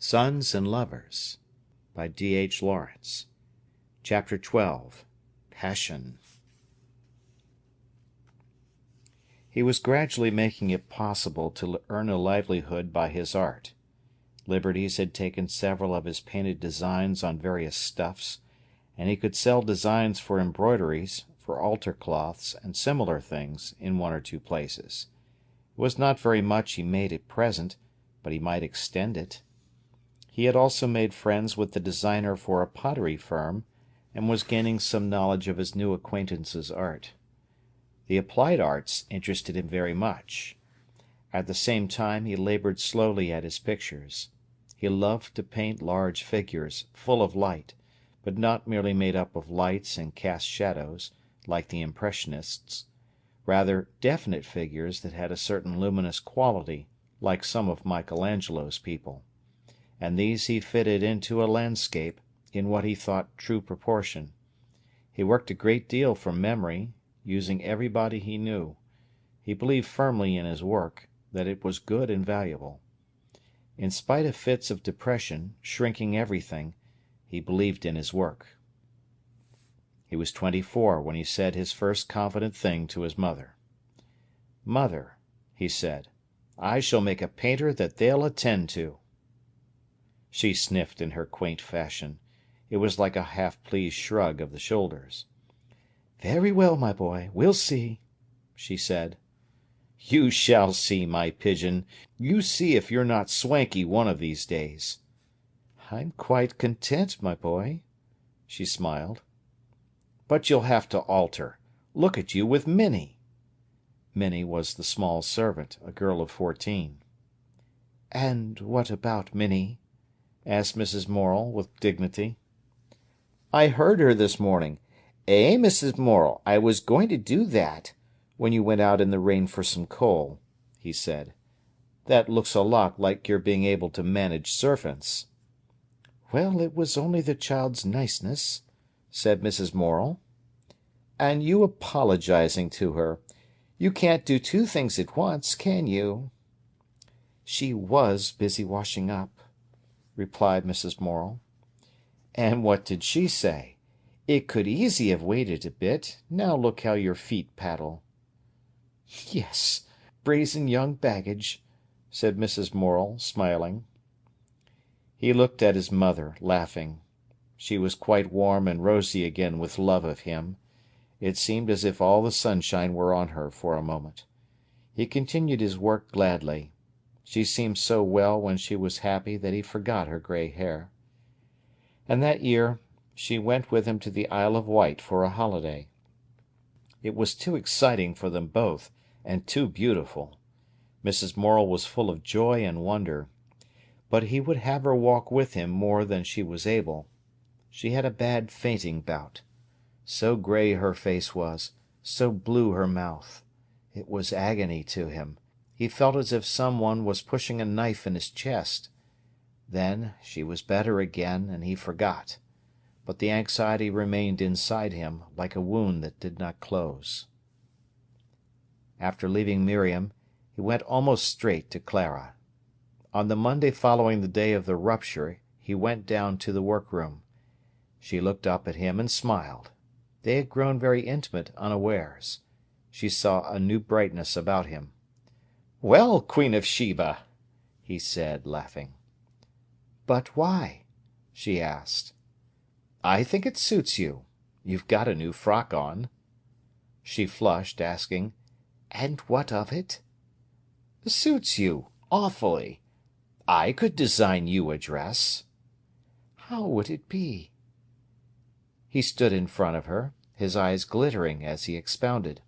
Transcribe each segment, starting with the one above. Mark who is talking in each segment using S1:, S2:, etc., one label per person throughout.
S1: Sons and Lovers by D.H. Lawrence. Chapter 12. Passion. He was gradually making it possible to earn a livelihood by his art. Liberties had taken several of his painted designs on various stuffs, and he could sell designs for embroideries, for altar cloths, and similar things in one or two places. It was not very much he made at present, but he might extend it. He had also made friends with the designer for a pottery firm, and was gaining some knowledge of his new acquaintance's art. The applied arts interested him very much. At the same time he laboured slowly at his pictures. He loved to paint large figures, full of light, but not merely made up of lights and cast shadows, like the Impressionists, rather definite figures that had a certain luminous quality, like some of Michelangelo's people. And these he fitted into a landscape in what he thought true proportion. He worked a great deal from memory, using everybody he knew. He believed firmly in his work, that it was good and valuable. In spite of fits of depression, shrinking everything, he believed in his work. He was 24 when he said his first confident thing to his mother. "Mother," he said, "I shall make a painter that they'll attend to." She sniffed in her quaint fashion. It was like a half-pleased shrug of the shoulders. "Very well, my boy, we'll see," she said. "You shall see, my pigeon. You see if you're not swanky one of these days." "I'm quite content, my boy," she smiled. "But you'll have to alter. Look at you with Minnie." Minnie was the small servant, a girl of 14. "And what about Minnie?" asked Mrs. Morel, with dignity. "I heard her this morning. 'Eh, Mrs. Morel, I was going to do that,' when you went out in the rain for some coal," he said. "That looks a lot like your being able to manage servants." "Well, it was only the child's niceness," said Mrs. Morel. "And you apologizing to her. You can't do two things at once, can you?" "She was busy washing up," replied Mrs. Morel. "And what did she say? It could easy have waited a bit. Now look how your feet paddle." "Yes, brazen young baggage," said Mrs. Morel, smiling. He looked at his mother, laughing. She was quite warm and rosy again with love of him. It seemed as if all the sunshine were on her for a moment. He continued his work gladly. She seemed so well when she was happy that he forgot her grey hair. And that year she went with him to the Isle of Wight for a holiday. It was too exciting for them both, and too beautiful. Mrs. Morel was full of joy and wonder. But he would have her walk with him more than she was able. She had a bad fainting bout. So grey her face was, so blue her mouth. It was agony to him. He felt as if some one was pushing a knife in his chest. Then she was better again, and he forgot. But the anxiety remained inside him, like a wound that did not close. After leaving Miriam, he went almost straight to Clara. On the Monday following the day of the rupture, he went down to the workroom. She looked up at him and smiled. They had grown very intimate unawares. She saw a new brightness about him. "Well, Queen of Sheba!" he said, laughing. "But why?" she asked. "I think it suits you. You've got a new frock on." She flushed, asking, "And what of it?" "Suits you, awfully. I could design you a dress." "How would it be?" He stood in front of her, his eyes glittering as he expounded.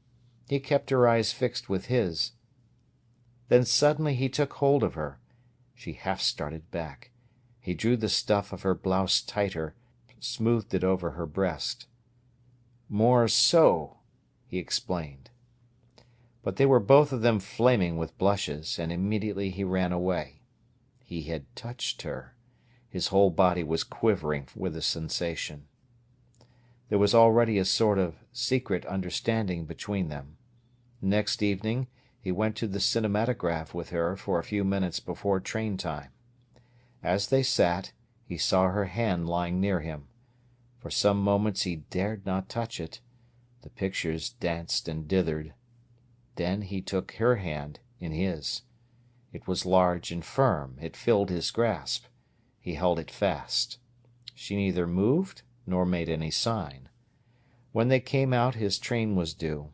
S1: He kept her eyes fixed with his. Then suddenly he took hold of her. She half started back. He drew the stuff of her blouse tighter, smoothed it over her breast. "More so," he explained. But they were both of them flaming with blushes, and immediately he ran away. He had touched her. His whole body was quivering with the sensation. There was already a sort of secret understanding between them. Next evening he went to the cinematograph with her for a few minutes before train time. As they sat, he saw her hand lying near him. For some moments he dared not touch it. The pictures danced and dithered. Then he took her hand in his. It was large and firm. It filled his grasp. He held it fast. She neither moved nor made any sign. When they came out, his train was due.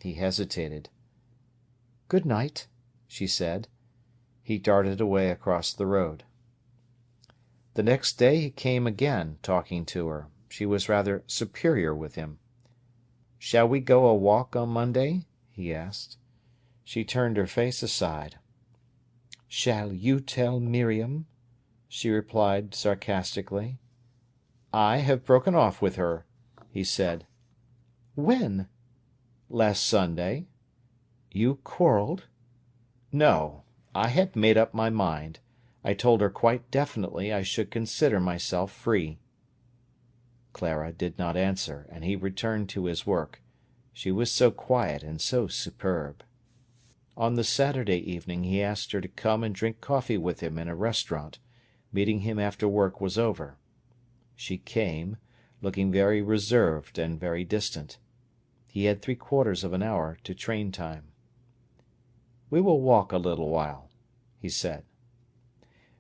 S1: He hesitated. "Good night," she said. He darted away across the road. The next day he came again, talking to her. She was rather superior with him. "Shall we go a walk on Monday?" he asked. She turned her face aside. "Shall you tell Miriam?" she replied sarcastically. "I have broken off with her," he said. "When?" "Last Sunday." "You quarrelled?" "No. I had made up my mind. I told her quite definitely I should consider myself free." Clara did not answer, and he returned to his work. She was so quiet and so superb. On the Saturday evening he asked her to come and drink coffee with him in a restaurant, meeting him after work was over. She came, looking very reserved and very distant. He had 3/4 of an hour to train time. "We will walk a little while," he said.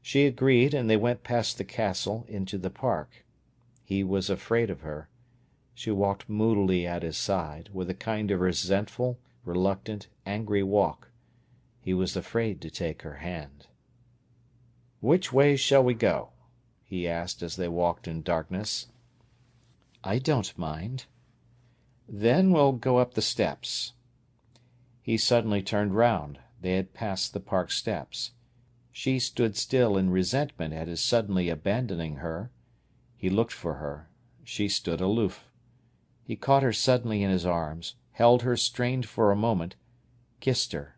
S1: She agreed, and they went past the castle into the park. He was afraid of her. She walked moodily at his side, with a kind of resentful, reluctant, angry walk. He was afraid to take her hand. "Which way shall we go?" he asked as they walked in darkness. "I don't mind." "Then we'll go up the steps." He suddenly turned round. They had passed the park steps. She stood still in resentment at his suddenly abandoning her. He looked for her. She stood aloof. He caught her suddenly in his arms, held her strained for a moment, kissed her.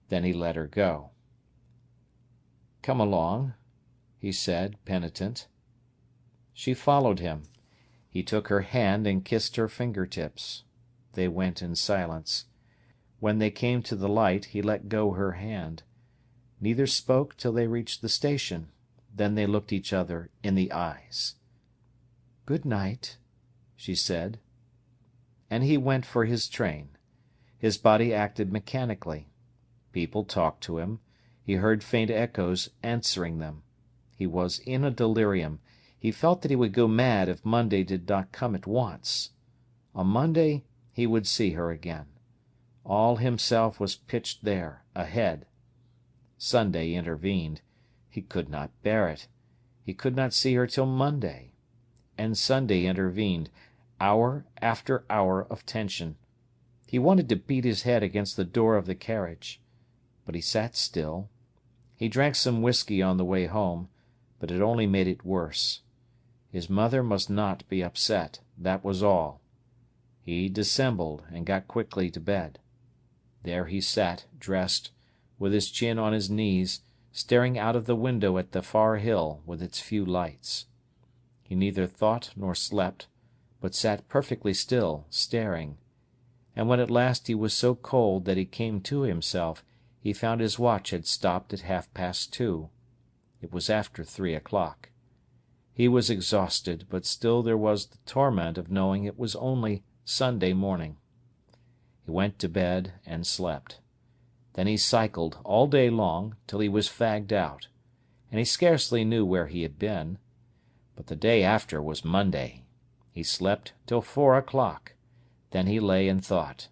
S1: Then he let her go. "Come along," he said, penitent. She followed him. He took her hand and kissed her finger-tips. They went in silence. When they came to the light, he let go her hand. Neither spoke till they reached the station. Then they looked each other in the eyes. "Good night," she said. And he went for his train. His body acted mechanically. People talked to him. He heard faint echoes answering them. He was in a delirium. He felt that he would go mad if Monday did not come at once. On Monday he would see her again. All himself was pitched there, ahead. Sunday intervened. He could not bear it. He could not see her till Monday. And Sunday intervened, hour after hour of tension. He wanted to beat his head against the door of the carriage. But he sat still. He drank some whisky on the way home, but it only made it worse. His mother must not be upset, that was all. He dissembled and got quickly to bed. There he sat, dressed, with his chin on his knees, staring out of the window at the far hill with its few lights. He neither thought nor slept, but sat perfectly still, staring. And when at last he was so cold that he came to himself, he found his watch had stopped at 2:30. It was after 3 o'clock. He was exhausted, but still there was the torment of knowing it was only Sunday morning. He went to bed and slept. Then he cycled all day long till he was fagged out, and he scarcely knew where he had been. But the day after was Monday. He slept till 4 o'clock. Then he lay and thought.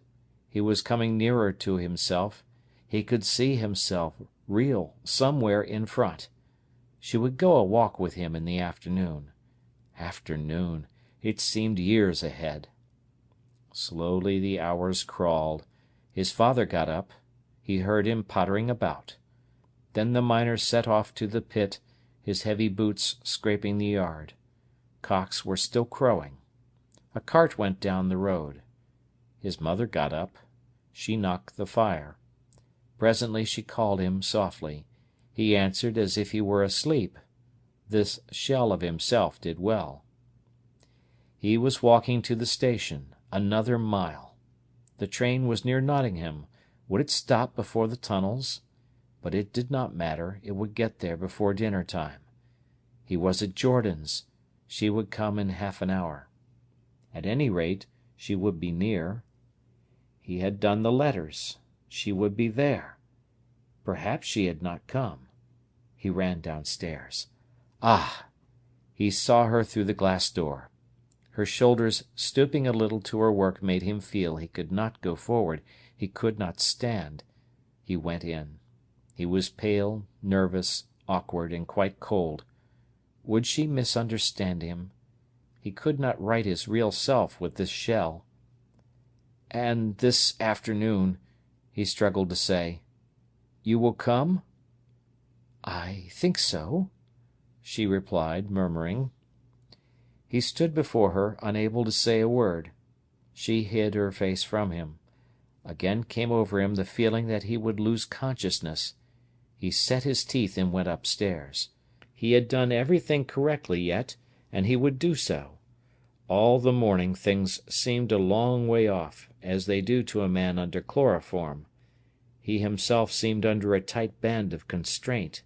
S1: He was coming nearer to himself. He could see himself, real, somewhere in front. She would go a walk with him in the afternoon. Afternoon! It seemed years ahead. Slowly the hours crawled. His father got up. He heard him pottering about. Then the miner set off to the pit, his heavy boots scraping the yard. Cocks were still crowing. A cart went down the road. His mother got up. She knocked the fire. Presently she called him softly. He answered as if he were asleep. This shell of himself did well. He was walking to the station, another mile. The train was near Nottingham. Would it stop before the tunnels? But it did not matter, it would get there before dinner time. He was at Jordan's. She would come in half an hour. At any rate, she would be near. He had done the letters. She would be there. Perhaps she had not come. He ran downstairs. Ah! He saw her through the glass door. Her shoulders stooping a little to her work made him feel he could not go forward, he could not stand. He went in. He was pale, nervous, awkward, and quite cold. Would she misunderstand him? He could not write his real self with this shell. "And this afternoon," he struggled to say, "you will come?" "I think so," she replied, murmuring. He stood before her, unable to say a word. She hid her face from him. Again came over him the feeling that he would lose consciousness. He set his teeth and went upstairs. He had done everything correctly yet, and he would do so. All the morning things seemed a long way off, as they do to a man under chloroform. He himself seemed under a tight band of constraint.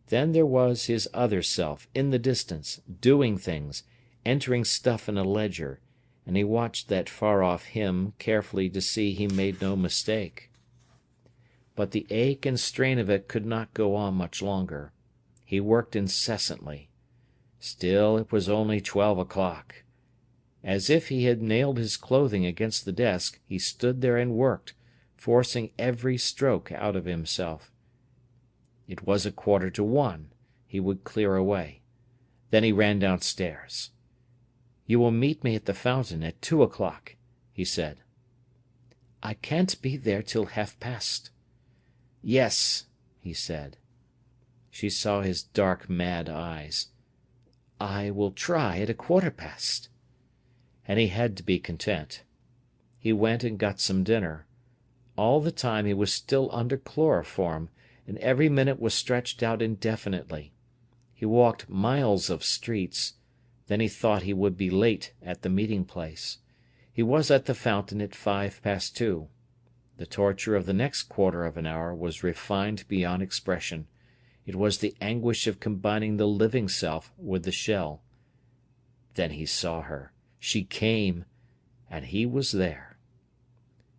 S1: Then there was his other self, in the distance, doing things, entering stuff in a ledger, and he watched that far-off him carefully to see he made no mistake. But the ache and strain of it could not go on much longer. He worked incessantly. Still it was only 12 o'clock. As if he had nailed his clothing against the desk, he stood there and worked, forcing every stroke out of himself. It was 1:45. He would clear away. Then he ran downstairs. "You will meet me at the fountain at 2 o'clock," he said. "I can't be there till 1:30. "Yes," he said. She saw his dark, mad eyes. "I will try at 1:15." And he had to be content. He went and got some dinner. All the time he was still under chloroform, and every minute was stretched out indefinitely. He walked miles of streets. Then he thought he would be late at the meeting-place. He was at the fountain at 2:05. The torture of the next quarter of an hour was refined beyond expression. It was the anguish of combining the living self with the shell. Then he saw her. She came, and he was there.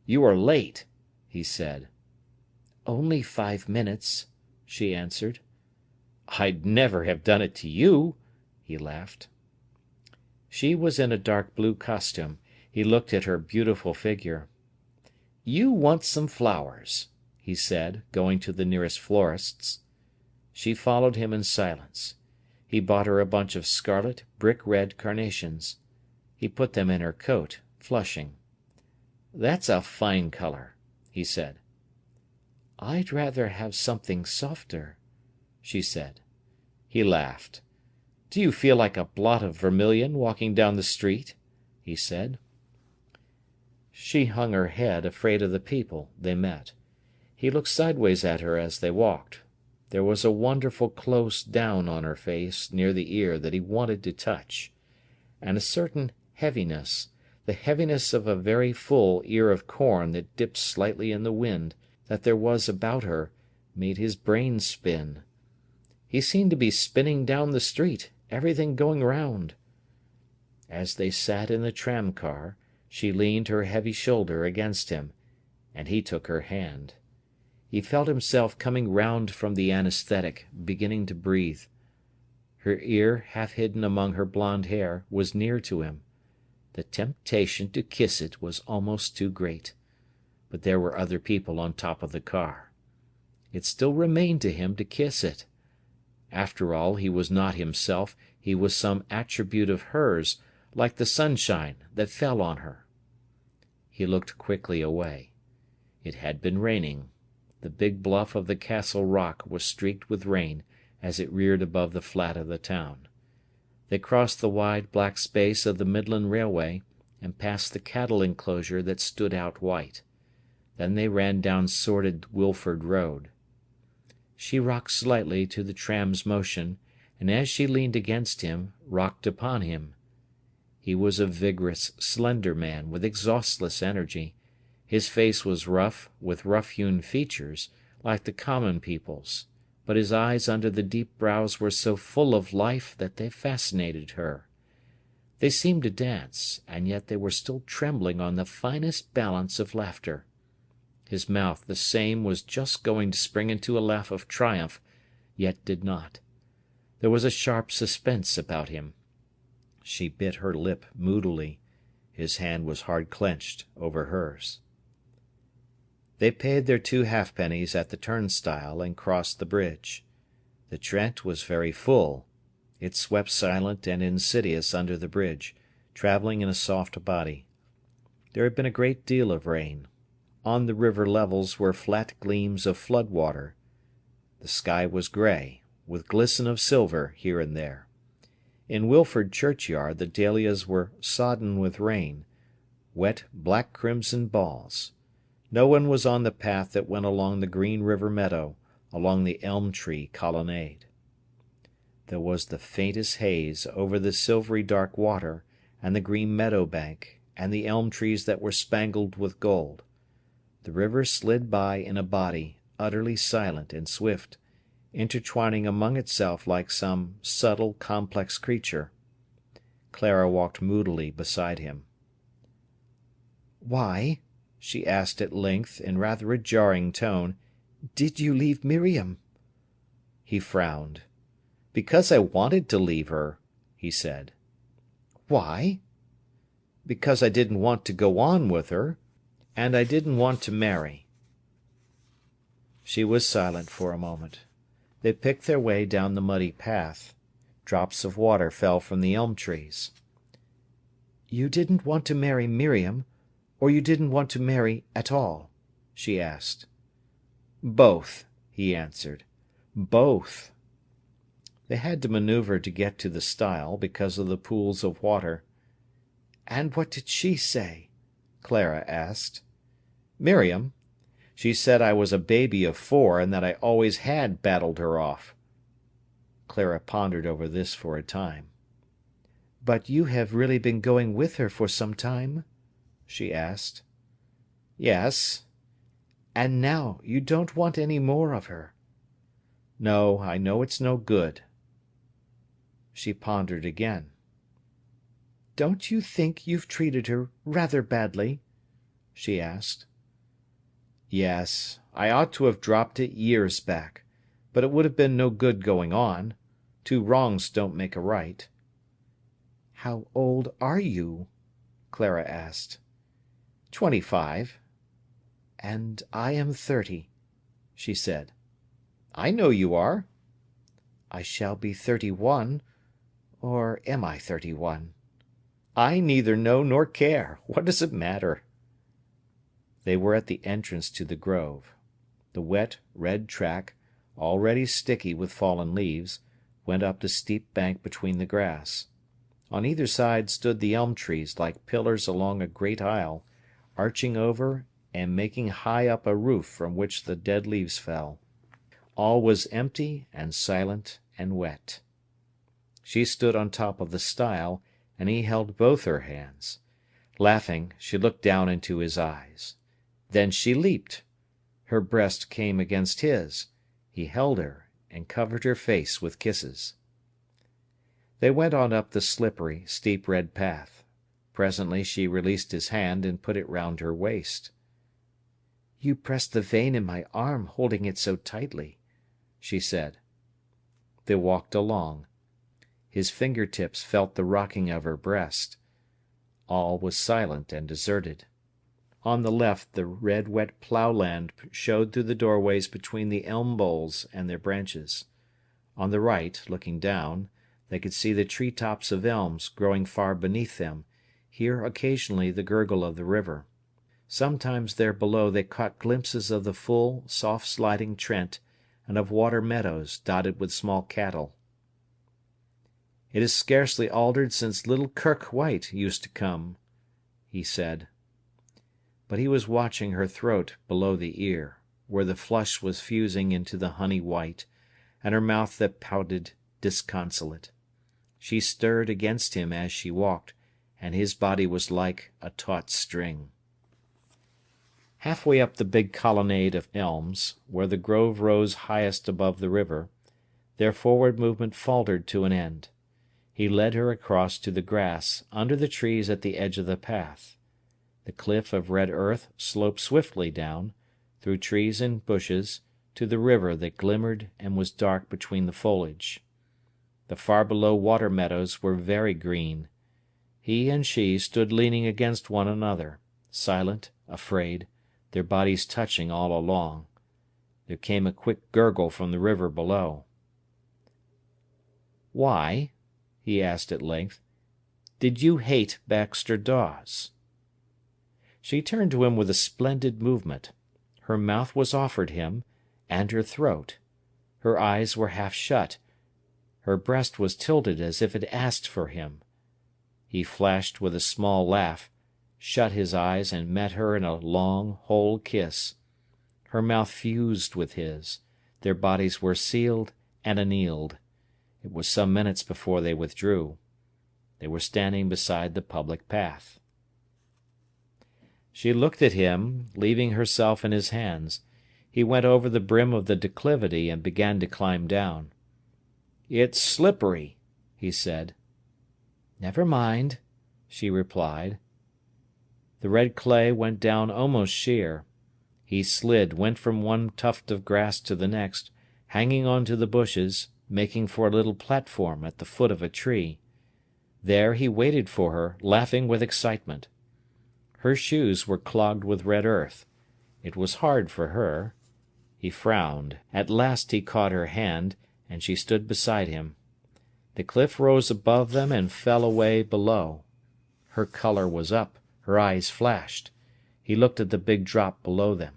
S1: "You are late," he said. "Only 5 minutes," she answered. "I'd never have done it to you," he laughed. She was in a dark blue costume. He looked at her beautiful figure. "You want some flowers," he said, going to the nearest florist's. She followed him in silence. He bought her a bunch of scarlet, brick-red carnations. He put them in her coat, flushing. "That's a fine colour," he said. "I'd rather have something softer," she said. He laughed. "Do you feel like a blot of vermilion walking down the street?" he said. She hung her head, afraid of the people they met. He looked sideways at her as they walked. There was a wonderful close down on her face near the ear that he wanted to touch, and a certain heaviness, the heaviness of a very full ear of corn that dipped slightly in the wind, that there was about her, made his brain spin. He seemed to be spinning down the street, everything going round. As they sat in the tram-car, she leaned her heavy shoulder against him, and he took her hand. He felt himself coming round from the anaesthetic, beginning to breathe. Her ear, half hidden among her blonde hair, was near to him. The temptation to kiss it was almost too great. But there were other people on top of the car. It still remained to him to kiss it. After all, he was not himself, he was some attribute of hers, like the sunshine that fell on her. He looked quickly away. It had been raining. The big bluff of the Castle Rock was streaked with rain as it reared above the flat of the town. They crossed the wide black space of the Midland Railway, and passed the cattle enclosure that stood out white. Then they ran down sordid Wilford Road. She rocked slightly to the tram's motion, and as she leaned against him, rocked upon him. He was a vigorous, slender man, with exhaustless energy. His face was rough, with rough-hewn features, like the common people's, but his eyes under the deep brows were so full of life that they fascinated her. They seemed to dance, and yet they were still trembling on the finest balance of laughter. His mouth, the same, was just going to spring into a laugh of triumph, yet did not. There was a sharp suspense about him. She bit her lip moodily. His hand was hard clenched over hers. They paid their 2 halfpennies at the turnstile and crossed the bridge. The Trent was very full. It swept silent and insidious under the bridge, travelling in a soft body. There had been a great deal of rain. On the river levels were flat gleams of flood water. The sky was grey, with glisten of silver here and there. In Wilford churchyard the dahlias were sodden with rain, wet black-crimson balls. No one was on the path that went along the green river meadow, along the elm-tree colonnade. There was the faintest haze over the silvery dark water, and the green meadow bank, and the elm trees that were spangled with gold. The river slid by in a body, utterly silent and swift, intertwining among itself like some subtle, complex creature. Clara walked moodily beside him. "Why," she asked at length, in rather a jarring tone, "did you leave Miriam?" He frowned. "Because I wanted to leave her," he said. "Why?" "Because I didn't want to go on with her, and I didn't want to marry." She was silent for a moment. They picked their way down the muddy path. Drops of water fell from the elm trees. "You didn't want to marry Miriam, or you didn't want to marry at all?" she asked. "Both," he answered. "Both." They had to manoeuvre to get to the stile, because of the pools of water. "And what did she say?" Clara asked. "Miriam? She said I was a baby of 4, and that I always had battled her off." Clara pondered over this for a time. "But you have really been going with her for some time?" she asked. "Yes." "And now you don't want any more of her?" "No, I know it's no good." She pondered again. "Don't you think you've treated her rather badly?" she asked. "Yes, I ought to have dropped it years back, but it would have been no good going on. 2 wrongs don't make a right." "How old are you?" Clara asked. 25. "And I am 30," she said. "I know you are." "I shall be 31, or am I 31?" "I neither know nor care. What does it matter?" They were at the entrance to the grove. The wet, red track, already sticky with fallen leaves, went up the steep bank between the grass. On either side stood the elm trees like pillars along a great aisle, arching over and making high up a roof from which the dead leaves fell. All was empty and silent and wet. She stood on top of the stile, and he held both her hands. Laughing, she looked down into his eyes. Then she leaped. Her breast came against his. He held her, and covered her face with kisses. They went on up the slippery, steep red path. Presently she released his hand and put it round her waist. "You pressed the vein in my arm, holding it so tightly," she said. They walked along. His finger-tips felt the rocking of her breast. All was silent and deserted. On the left the red wet ploughland showed through the doorways between the elm boles and their branches. On the right, looking down, they could see the tree-tops of elms growing far beneath them, hear occasionally the gurgle of the river. Sometimes there below they caught glimpses of the full, soft-sliding Trent, and of water meadows dotted with small cattle. "It is scarcely altered since little Kirk White used to come," he said. But he was watching her throat below the ear, where the flush was fusing into the honey white, and her mouth that pouted disconsolate. She stirred against him as she walked, and his body was like a taut string. Halfway up the big colonnade of elms, where the grove rose highest above the river, their forward movement faltered to an end. He led her across to the grass, under the trees at the edge of the path. The cliff of red earth sloped swiftly down, through trees and bushes, to the river that glimmered and was dark between the foliage. The far below water meadows were very green. He and she stood leaning against one another, silent, afraid, their bodies touching all along. There came a quick gurgle from the river below. "Why," he asked at length, "did you hate Baxter Dawes?" She turned to him with a splendid movement. Her mouth was offered him, and her throat. Her eyes were half shut. Her breast was tilted as if it asked for him. He flashed with a small laugh, shut his eyes, and met her in a long, whole kiss. Her mouth fused with his. Their bodies were sealed and annealed. It was some minutes before they withdrew. They were standing beside the public path. She looked at him, leaving herself in his hands. He went over the brim of the declivity and began to climb down. "It's slippery," he said. "Never mind," she replied. The red clay went down almost sheer. He slid, went from one tuft of grass to the next, hanging on to the bushes, making for a little platform at the foot of a tree. There he waited for her, laughing with excitement. Her shoes were clogged with red earth. It was hard for her. He frowned. At last he caught her hand, and she stood beside him. The cliff rose above them and fell away below. Her colour was up, her eyes flashed. He looked at the big drop below them.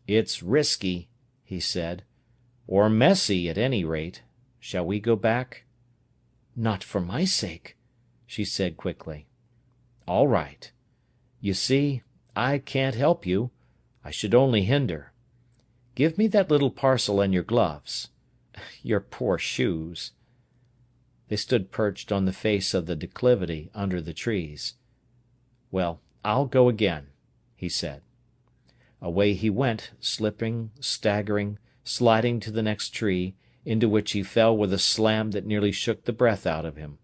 S1: "It's risky," he said. "Or messy, at any rate. Shall we go back?" "Not for my sake," she said quickly. "All right. You see, I can't help you. I should only hinder. Give me that little parcel and your gloves. Your poor shoes." They stood perched on the face of the declivity under the trees. "Well, I'll go again," he said. Away he went, slipping, staggering, sliding to the next tree, into which he fell with a slam that nearly shook the breath out of him.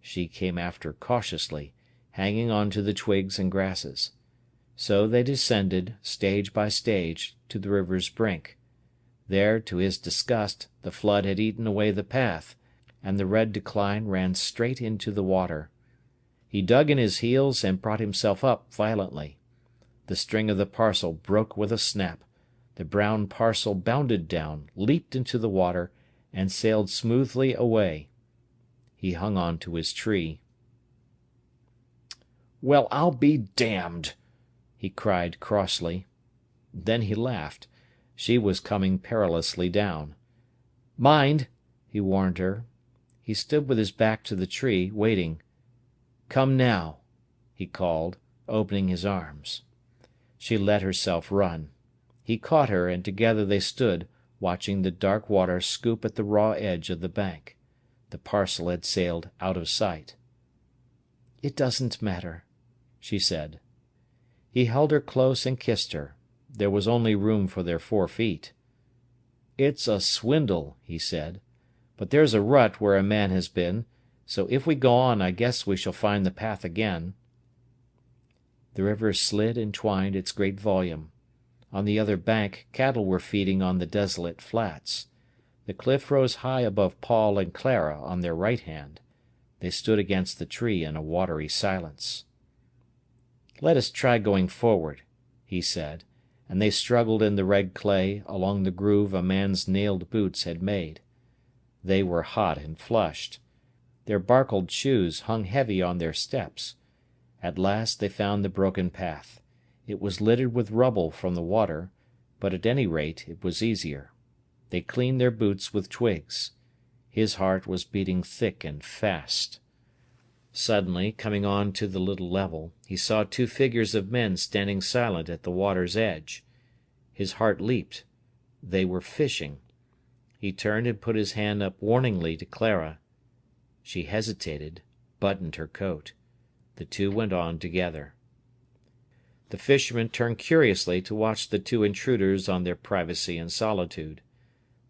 S1: She came after cautiously, hanging on to the twigs and grasses. So they descended, stage by stage, to the river's brink. There, to his disgust, the flood had eaten away the path, and the red decline ran straight into the water. He dug in his heels and brought himself up violently. The string of the parcel broke with a snap. The brown parcel bounded down, leaped into the water, and sailed smoothly away. He hung on to his tree. "Well, I'll be damned!" he cried crossly. Then he laughed. She was coming perilously down. "Mind!" he warned her. He stood with his back to the tree, waiting. "Come now," he called, opening his arms. She let herself run. He caught her, and together they stood, watching the dark water scoop at the raw edge of the bank. The parcel had sailed out of sight. "It doesn't matter," she said. He held her close and kissed her. There was only room for their 4 feet. "It's a swindle," he said. "But there's a rut where a man has been, so if we go on I guess we shall find the path again." The river slid and twined its great volume. On the other bank cattle were feeding on the desolate flats. The cliff rose high above Paul and Clara on their right hand. They stood against the tree in a watery silence. "Let us try going forward," he said, and they struggled in the red clay along the groove a man's nailed boots had made. They were hot and flushed. Their barkled shoes hung heavy on their steps. At last they found the broken path. It was littered with rubble from the water, but at any rate it was easier. They cleaned their boots with twigs. His heart was beating thick and fast. Suddenly, coming on to the little level, he saw 2 figures of men standing silent at the water's edge. His heart leaped. They were fishing. He turned and put his hand up warningly to Clara. She hesitated, buttoned her coat. The two went on together. The fishermen turned curiously to watch the two intruders on their privacy and solitude.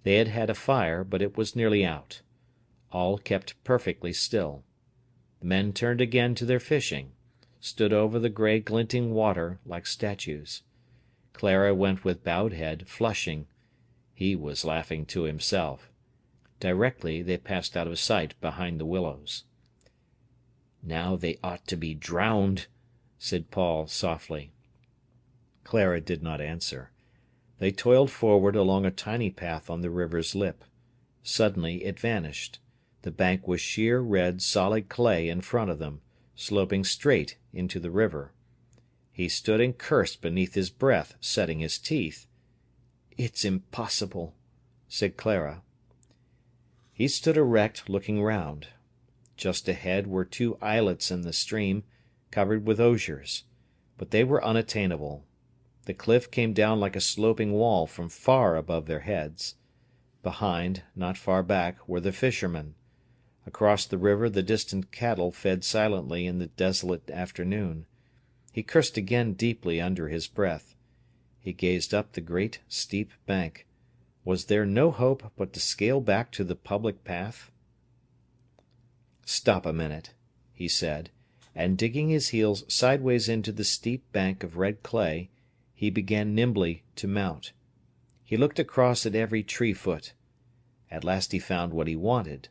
S1: They had had a fire, but it was nearly out. All kept perfectly still. The men turned again to their fishing, stood over the grey glinting water like statues. Clara went with bowed head, flushing. He was laughing to himself. Directly they passed out of sight behind the willows. "Now they ought to be drowned," said Paul softly. Clara did not answer. They toiled forward along a tiny path on the river's lip. Suddenly it vanished. The bank was sheer red solid clay in front of them, sloping straight into the river. He stood and cursed beneath his breath, setting his teeth. "It's impossible," said Clara. He stood erect, looking round. Just ahead were two islets in the stream, covered with osiers, but they were unattainable. The cliff came down like a sloping wall from far above their heads. Behind, not far back, were the fishermen. Across the river the distant cattle fed silently in the desolate afternoon. He cursed again deeply under his breath. He gazed up the great steep bank. Was there no hope but to scale back to the public path? "Stop a minute," he said, and digging his heels sideways into the steep bank of red clay, he began nimbly to mount. He looked across at every tree foot. At last he found what he wanted.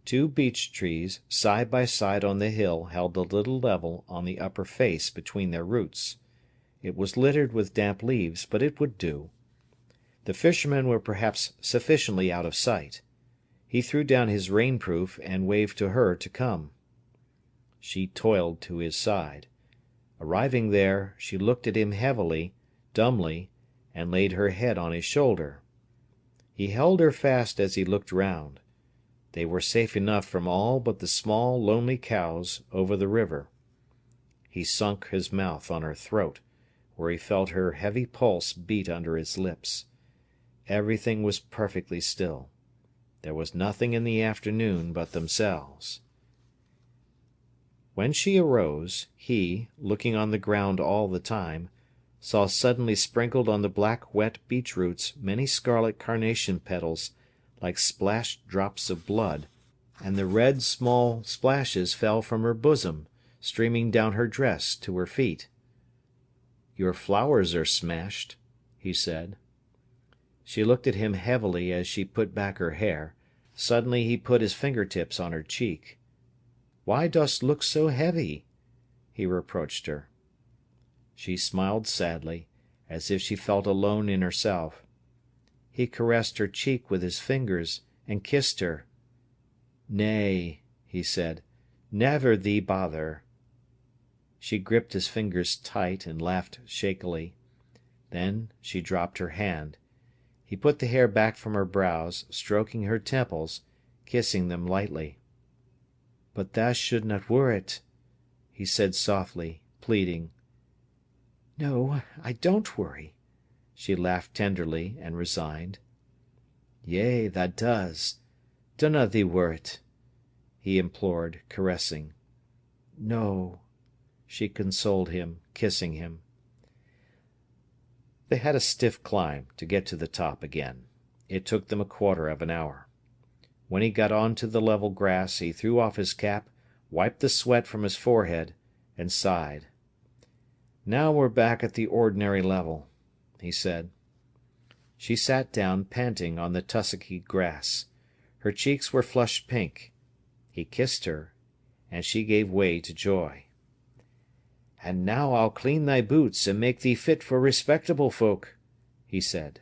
S1: Two beech trees side by side on the hill held a little level on the upper face between their roots. It was littered with damp leaves, but it would do. The fishermen were perhaps sufficiently out of sight. He threw down his rainproof and waved to her to come. She toiled to his side. Arriving there, she looked at him heavily, dumbly, and laid her head on his shoulder. He held her fast as he looked round. They were safe enough from all but the small, lonely cows over the river. He sunk his mouth on her throat, where he felt her heavy pulse beat under his lips. Everything was perfectly still. There was nothing in the afternoon but themselves. When she arose, he, looking on the ground all the time, saw suddenly sprinkled on the black wet beech roots many scarlet carnation petals, like splashed drops of blood, and the red small splashes fell from her bosom, streaming down her dress to her feet. "Your flowers are smashed," he said. She looked at him heavily as she put back her hair. Suddenly he put his finger-tips on her cheek. "Why dost look so heavy?" he reproached her. She smiled sadly, as if she felt alone in herself. He caressed her cheek with his fingers, and kissed her. "Nay," he said, "never thee bother." She gripped his fingers tight and laughed shakily. Then she dropped her hand. He put the hair back from her brows, stroking her temples, kissing them lightly. "But thou shouldna worrit," he said softly, pleading. "No, I don't worry." She laughed tenderly and resigned. "Yea, tha does. Dunna thee worrit," he implored, caressing. "No," she consoled him, kissing him. They had a stiff climb to get to the top again. It took them a quarter of an hour. When he got on to the level grass, he threw off his cap, wiped the sweat from his forehead, and sighed. "Now we're back at the ordinary level," he said. She sat down, panting, on the tussocky grass. Her cheeks were flushed pink. He kissed her, and she gave way to joy. "And now I'll clean thy boots and make thee fit for respectable folk," he said.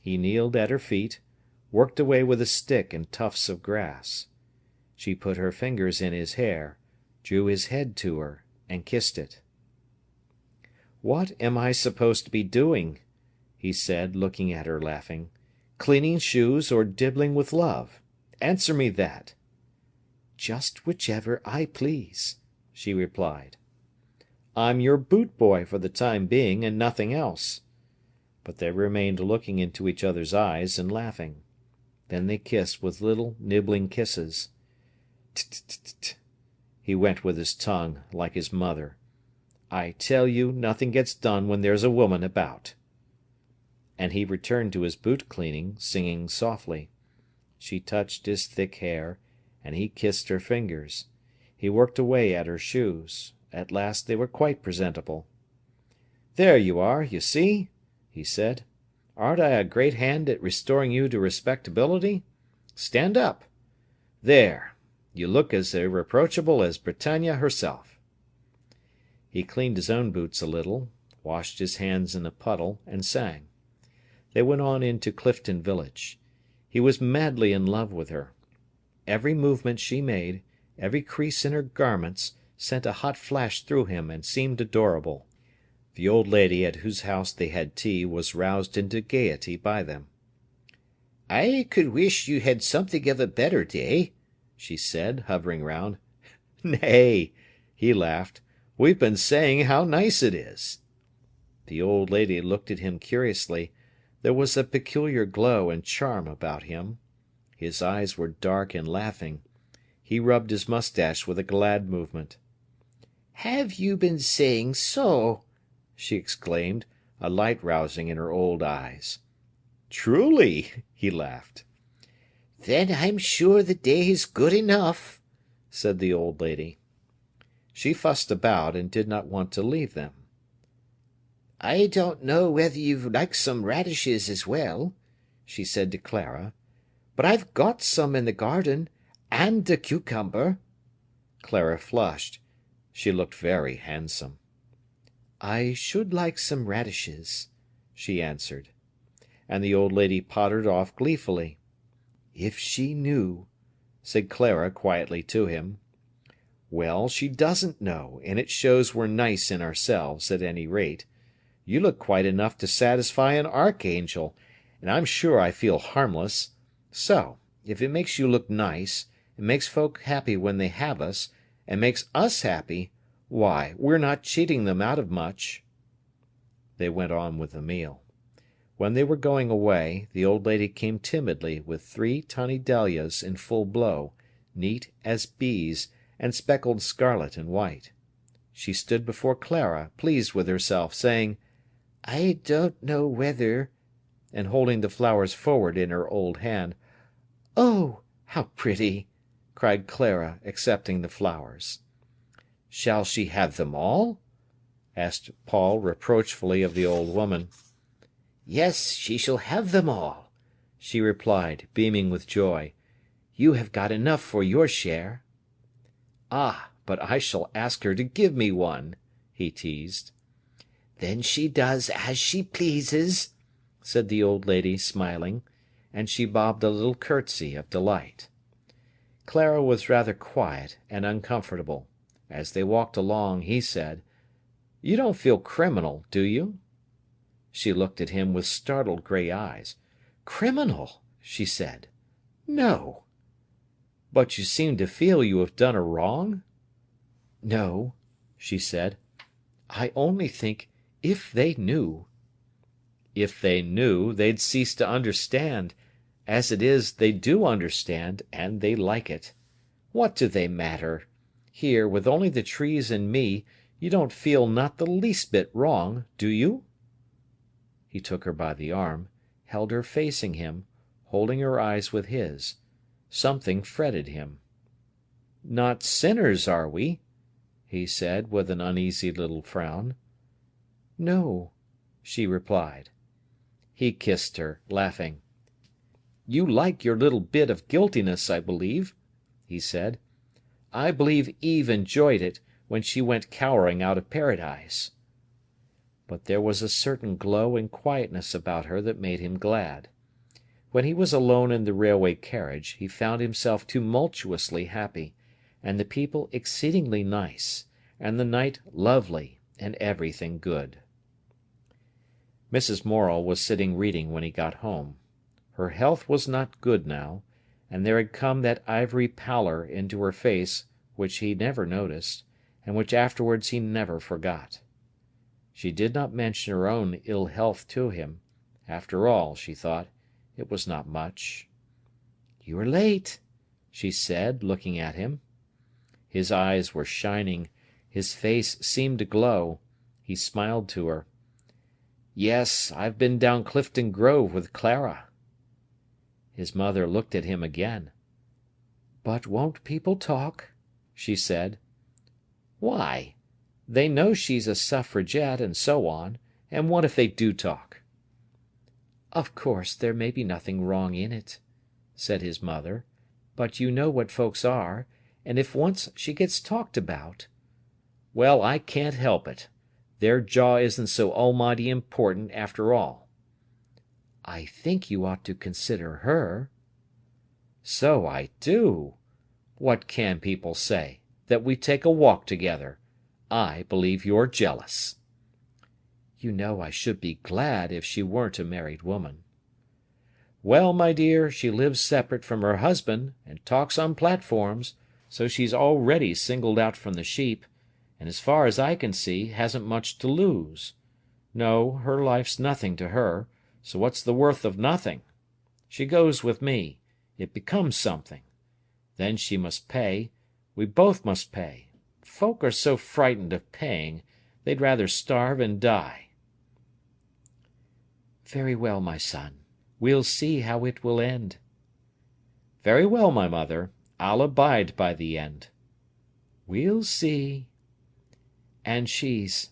S1: He kneeled at her feet, worked away with a stick and tufts of grass. She put her fingers in his hair, drew his head to her, and kissed it. "What am I supposed to be doing?" he said, looking at her, laughing. "Cleaning shoes or dibbling with love? Answer me that." "Just whichever I please," she replied. "I'm your boot boy for the time being, and nothing else." But they remained looking into each other's eyes and laughing. Then they kissed with little nibbling kisses. "T-t-t-t," he went with his tongue, like his mother. I tell you, nothing gets done when there's a woman about." And he returned to his boot cleaning, singing softly. She touched his thick hair, and he kissed her fingers. He worked away at her shoes. At last they were quite presentable. "There you are, you see," he said. "Aren't I a great hand at restoring you to respectability? Stand up. There, you look as irreproachable as Britannia herself." He cleaned his own boots a little, washed his hands in a puddle, and sang. They went on into Clifton village. He was madly in love with her. Every movement she made, every crease in her garments, sent a hot flash through him and seemed adorable. The old lady at whose house they had tea was roused into gaiety by them. "I could wish you had something of a better day," she said, hovering round. "Nay," he laughed, "we've been saying how nice it is." The old lady looked at him curiously. There was a peculiar glow and charm about him. His eyes were dark and laughing. He rubbed his moustache with a glad movement. "Have you been saying so?" she exclaimed, a light rousing in her old eyes. "Truly," he laughed. "Then I'm sure the day's good enough," said the old lady. She fussed about and did not want to leave them. "I don't know whether you'd like some radishes as well," she said to Clara, "but I've got some in the garden, and a cucumber." Clara flushed. She looked very handsome. "I should like some radishes," she answered. And the old lady pottered off gleefully. "If she knew," said Clara quietly to him. "Well, she doesn't know, and it shows we're nice in ourselves, at any rate. You look quite enough to satisfy an archangel, and I'm sure I feel harmless. So, if it makes you look nice, and makes folk happy when they have us, and makes us happy, why, we're not cheating them out of much." They went on with the meal. When they were going away, the old lady came timidly with 3 tiny dahlias in full blow, neat as bees, and speckled scarlet and white. She stood before Clara, pleased with herself, saying, "I don't know whether," and holding the flowers forward in her old hand. "Oh, how pretty!" cried Clara, accepting the flowers. "Shall she have them all?" asked Paul reproachfully of the old woman. "Yes, she shall have them all," she replied, beaming with joy. "You have got enough for your share." "Ah, but I shall ask her to give me one," he teased. "Then she does as she pleases," said the old lady, smiling, and she bobbed a little curtsy of delight. Clara was rather quiet and uncomfortable. As they walked along, he said, "You don't feel criminal, do you?" She looked at him with startled grey eyes. "Criminal!" she said. "No." "But you seem to feel you have done a wrong?" "No," she said. "I only think, if they knew—" "If they knew, they'd cease to understand. As it is, they do understand, and they like it. What do they matter? Here, with only the trees and me, you don't feel not the least bit wrong, do you?" He took her by the arm, held her facing him, holding her eyes with his. Something fretted him. "Not sinners, are we?" he said, with an uneasy little frown. "No," she replied. He kissed her, laughing. "You like your little bit of guiltiness, I believe," he said. "I believe Eve enjoyed it, when she went cowering out of Paradise." But there was a certain glow and quietness about her that made him glad. When he was alone in the railway carriage, he found himself tumultuously happy, and the people exceedingly nice, and the night lovely, and everything good. Mrs. Morel was sitting reading when he got home. Her health was not good now, and there had come that ivory pallor into her face which he never noticed, and which afterwards he never forgot. She did not mention her own ill health to him. After all, she thought, it was not much. "You're late," she said, looking at him. His eyes were shining. His face seemed to glow. He smiled to her. "Yes, I've been down Clifton Grove with Clara." His mother looked at him again. "But won't people talk?" she said. "Why? They know she's a suffragette and so on, and what if they do talk?" "Of course there may be nothing wrong in it," said his mother, "but you know what folks are, and if once she gets talked about—" "Well, I can't help it. Their jaw isn't so almighty important after all." "I think you ought to consider her." "So I do. What can people say? That we take a walk together. I believe you're jealous." "You know I should be glad if she weren't a married woman." "Well, my dear, she lives separate from her husband, and talks on platforms, so she's already singled out from the sheep, and as far as I can see, hasn't much to lose. No, her life's nothing to her, so what's the worth of nothing? She goes with me. It becomes something. Then she must pay. We both must pay. Folk are so frightened of paying, they'd rather starve and die." "Very well, my son. We'll see how it will end." "Very well, my mother. I'll abide by the end." "We'll see." "And she's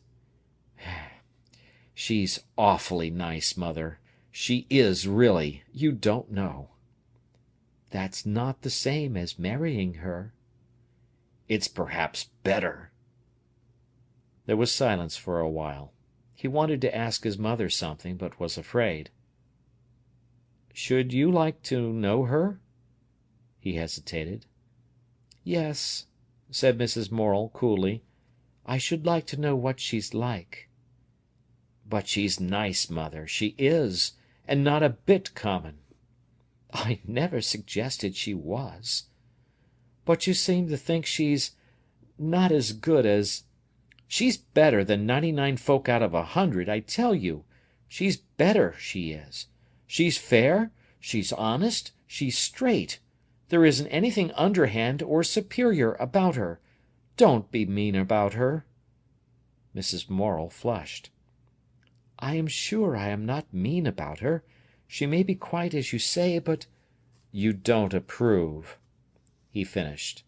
S1: awfully nice, mother. She is, really. You don't know." "That's not the same as marrying her." "It's perhaps better." There was silence for a while. He wanted to ask his mother something, but was afraid. "Should you like to know her?" He hesitated. "Yes," said Mrs. Morel coolly. "I should like to know what she's like." "But she's nice, mother, she is, and not a bit common." "I never suggested she was." "But you seem to think she's not as good as—" "She's better than 99 folk out of 100, I tell you. She's better, she is. She's fair, she's honest, she's straight. There isn't anything underhand or superior about her. Don't be mean about her." Mrs. Morel flushed. "I am sure I am not mean about her. She may be quite as you say, but—" "You don't approve," he finished.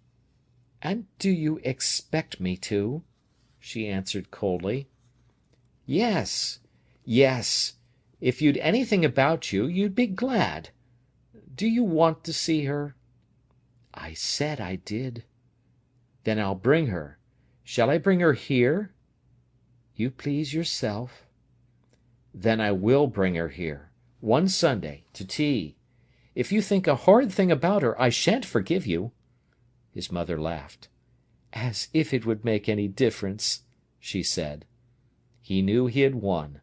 S1: "And do you expect me to?" she answered coldly. "Yes, yes. If you'd anything about you, you'd be glad. Do you want to see her?" "I said I did." "Then I'll bring her. Shall I bring her here?" "You please yourself." "Then I will bring her here. One Sunday, to tea. If you think a horrid thing about her, I shan't forgive you." His mother laughed. "As if it would make any difference," she said. He knew he had won.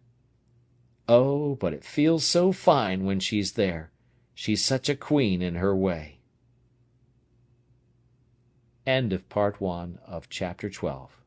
S1: "Oh, but it feels so fine when she's there. She's such a queen in her way." End of Part 1 of Chapter 12.